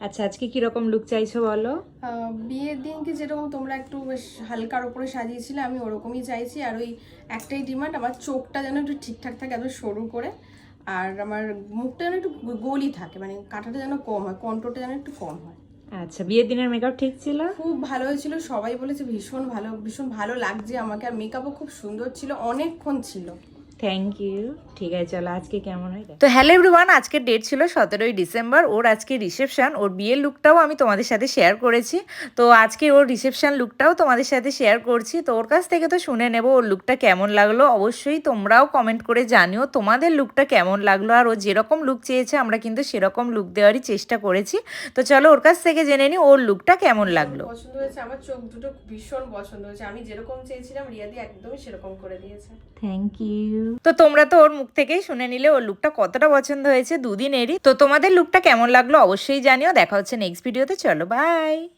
আচ্ছা, আজকে কিরকম লুক চাইছো বলো? বিয়ের দিনকে যেরকম তোমরা একটু বেশ হালকার ওপরে সাজিয়েছিলে, আমি ওরকমই চাইছি। আর ওই একটাই ডিমান্ড, আমার চোখটা যেন একটু ঠিকঠাক থাকে, এত সরু করে। আর আমার মুখটা যেন একটু গোলই থাকে, মানে কাঁটাটা যেন কম হয়, কন্ট্রোলটা যেন একটু কম হয়। আচ্ছা, বিয়ের দিনের মেকআপ ঠিক ছিল? খুব ভালো হয়েছিল, সবাই বলেছে ভীষণ ভালো, ভীষণ ভালো লাগছে আমাকে। আর মেকআপও খুব সুন্দর ছিল, অনেকক্ষণ ছিল। Thank you. ঠিক আছে, চলো আজকে কেমন হয়। তো হ্যালো এভরিওয়ান, আজকের ডেট ছিল 17ই ডিসেম্বর। ওর আজকে রিসেপশন, ওর বিয়ের লুকটাও আমি তোমাদের সাথে শেয়ার করেছি। তো আজকে ওর রিসেপশন লুকটাও তোমাদের সাথে শেয়ার করছি। তো ওর কাছ থেকে তো শুনে নেব ওর লুকটা কেমন লাগলো। অবশ্যই তোমরাও কমেন্ট করে জানিও তোমাদের লুকটা কেমন লাগলো। আর ও যেরকম লুক চেয়েছে আমরা কিন্তু সেরকম লুক দেওয়ারই চেষ্টা করেছি। তো চলো ওর কাছ থেকে জেনে নিই ওর লুকটা কেমন লাগলো। পছন্দ হয়েছে, আমার চোখ দুটো ভীষণ পছন্দ হয়েছে। আমি যেরকম চেয়েছিলাম রিয়াদি একদমই সেরকম করে দিয়েছে। Thank you. তো তোমরা তো ওর মুখ থেকেই শুনে নিলে ওর লুকটা কতটা পছন্দ হয়েছে দুদিনেরই। তো তোমাদের লুকটা কেমন লাগলো অবশ্যই জানিও। দেখা হচ্ছে নেক্সট ভিডিওতে। চলো বাই।